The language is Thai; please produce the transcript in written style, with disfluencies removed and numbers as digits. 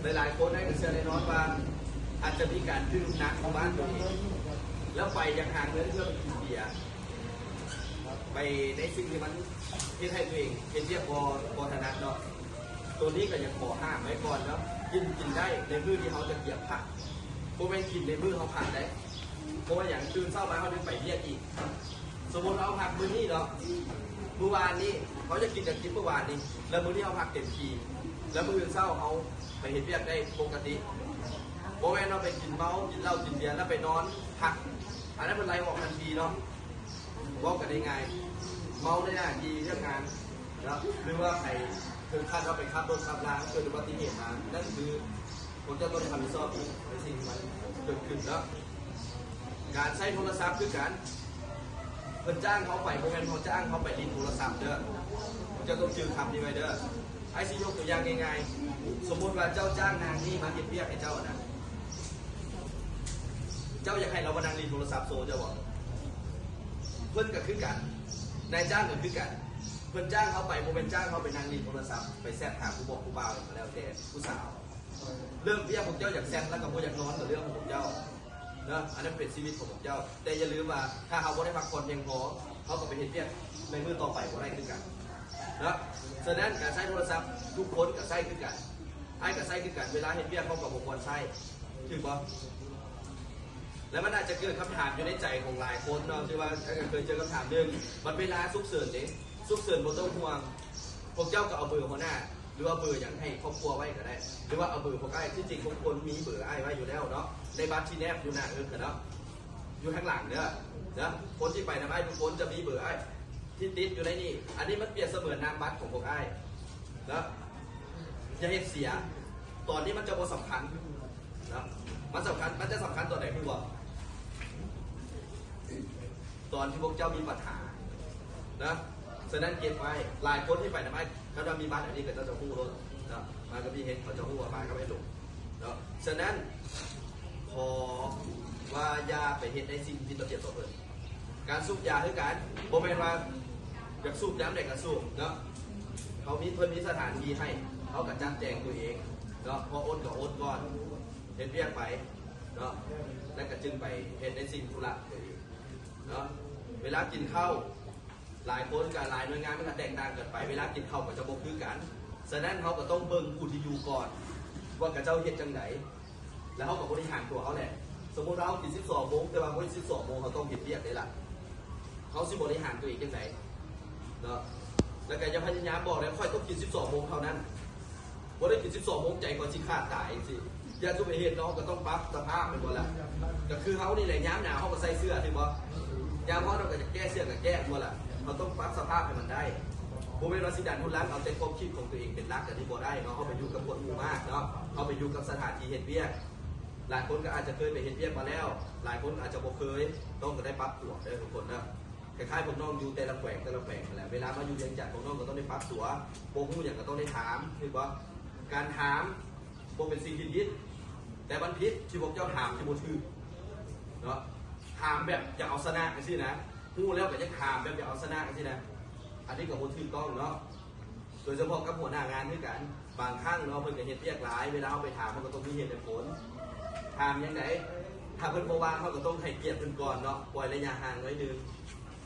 หลายๆคนได้เชื่อแน่นอนว่าอาจจะมีการดื่มหนักของบ้านตัวเองแล้วไปยังห่างเงินเพื่อไปกินเบียร์ไปในสิ่งที่มันที่ให้ตัวเองเป็นเรียกพอถนัดเนาะตัวนี้ก็ยังขอห้ามไว้ก่อนเนาะกินได้ในมือที่เขาจะเกี่ยวผักโมเป็นกินในมือเขาผักได้เพราะว่าอย่างตื่นเช้ามาเขาดึงไปเรียกอีกสมมติเราผักมือนี้เนาะเมื่อวานนี้เขาจะกินจากกินเมื่อวานนี้แล้วมือที่เขาผักเต็มทีแล้วมือเช้าเขาไปเห็นเรียกได้ปกติโมเป็นเราไปกินเมากินเหล้ากินเบียร์แล้วไปนอนผักอันนั้นเป็นไรออกทันทีเนาะว่ากันได้ไงเมาได้หน้าทีเรื่องงานนะหรือว่าใครถึงขั้นว่าไปขับรถขับรางเกิดอุบัติเหตุมานั่นคือผมจะต้องทำผิดชอบในสิ่งที่มันเกิดขึ้นแล้วการใช้โทรศัพท์คือการเพิ่นจ้างเขาไปโมเมนต์เขาจ้างเขาไปลินโทรศัพท์เด้อจะต้องจืดคำนี้ไว้เด้อไอ้สิยกตัวอย่างง่ายๆสมมติว่าเจ้าจ้างนางนี่มาเก็บเบี้ยให้เจ้านะเจ้าอยากให้เรามานั่งลินโทรศัพท์โซ่เจ้าบอกเพิ่นก็คือกันนายจ้างก็คือกันเพิ่นจ้างเขาไปโมเป็นจ้างเขาไปนั่งลินโทรศัพท์ไปแซดหาผู้บอกผู้บ่าวแล้วแต่ผู้สาวเรื่องเบี้ยของเจ้าอยากแซดแล้วก็โมอยากนอนกับเรื่องของเจ้าเนาะอันนั้นเป็นชีวิตของเจ้าแต่อย่าลืมว่าถ้าเขาไม่ได้พักผ่อนเพียงพอเขาก็ไปเห็นเบี้ยในมือต่อไปก็ได้คือกันนะฉะนั้นการใช้โทรศัพท์ทุกคนกับใช้คือกันไอ้กับใช้คือกันเวลาเห็นเบี้ยเขากับบุคคลใช้ถึงบ่แล้วมันอาจจะเกิดคำถามอยู่ในใจของหลายคนเนาะที่ว่าเคยเจอคำถามหนึ่งมันเวลาซุกเสิร์นเองซุกเสิร์นบนต้นห่วงพวกเจ้าก็เอาเบอร์หัวหน้าหรือว่าเบอร์อย่างให้ครอบครัวไว้ก็ได้หรือว่าเอาเบอร์พวกไอ้ที่จริงทุกคนมีเบอร์ไอ้ไว้อยู่แล้วเนาะในบัตรที่แนบอยู่หน้าเนาะอยู่ข้างหลังเนี่ยนะคนที่ไปนะไอ้ทุกคนจะมีเบอร์ไอ้ที่ติดอยู่ในนี่อันนี้มันเปรียบเสมือนนามบัตรของพวกไอ้นะอย่าเห็นเสียตอนนี้มันจะบ่สำคัญนะมันสำคัญมันจะสำคัญตอนไหนพี่บอกตอนที่พวกเจ้ามีปัญหานะฉะนั้นเก็บไว้หลายคนที่ไปนะไอ้เขาจะมีบ้านอันนี้ก็จะหู้รถนะมาก็มีเห็นเขาจะหู้ว่าบ้านก็ไม่หลงเนาะฉะนั้นขอว่าอย่าไปเห็นในสิ่งที่เราเจ็บตัวเพิ่นการสูบยาคือการโมเมนต์ว่าอยากสูบย้ำเด็กก็สูบเนาะเขามีเพิ่นมีสถานที่ให้เขากับจัดแจงตัวเองเนาะพอโอนกับโอนก่อนเห็นเรียกไปเนาะแล้วก็จึงไปเห็นในสิ่งธุระตัวเองเนาะเวลากินข้าวหลายคนกับหลายหน่วยงานมันก็แตกต่างกันไปเวลากินข้าวกับจะบกคือกันฉะนั้นเขาก็ต้องเบิ่งผู้ที่อยู่ก่อนว่ากับเจ้าเฮ็ดจังไหนแล้วเขาก็บริหารตัวเขาแหละสมมติเรากิน12 โมงแต่ว่าคน12 โมงเขาต้องเฮ็ดเรียกได้ละเขาสิบริหารตัวเองจังไหนเนาะแล้วก็จะพยายามบอกเลยค่อยต้องกิน12 โมงเท่านั้นว่าได้กิน12 โมงใจก่อนสิขาดตายสิอย่าทุกไปเห็นน้องก็ต้องปรับสภาพเป็นหมดละก็คือเขานี่แหละย้ำหนาวเขาก็ใส่เสื้อถึงบ่ย้ำเพราะเราก็จะแก้เสื้อกับแก้หมดละเขาต้องปรับสภาพให้มันได้โมเมนต์วัสิดันทุนรักเอาแต่ความคิดของตัวเองเป็นรักกันที่บ่ได้เนาะเขาไปอยู่กับคนหมู่มากเนาะเขาไปอยู่กับสถานที่เห็นเบี้ยหลายคนก็อาจจะเคยไปเห็นเบี้ยมาแล้วหลายคนอาจจะบ่เคยต้องก็ได้ปรับตัวได้ทุกคนนะคล้ายๆผมน้องอยู่แต่ละแขวงนั่นแหละเวลามาอยู่เรียนจัดผมน้องก็ต้องได้ปรับตัวโปรหูอย่างก็ต้องได้ถามคือว่าการถามโปรเป็นสิ่งที่ยิดแต่บันพิษที่ผมเจ้าถามที่โมถือเนาะถามแบบจะเอาชนะกันสินะหูแล้วก็จะถามแบบจะเอาชนะกันสินะอันนี้กับโมถือต้องเนาะโดยเฉพาะกับหัวหน้างานด้วยกันบางครั้งเนาะเพิ่นจะเห็นเรียกหลายเวลาเขาไปถามมันก็ต้องมีเหตุผลถามยังไงถ้าเพิ่นโมวางเขาก็ต้องให้เกียรติเพิ่นก่อนเนาะปล่อยระยะห่างไว้นึง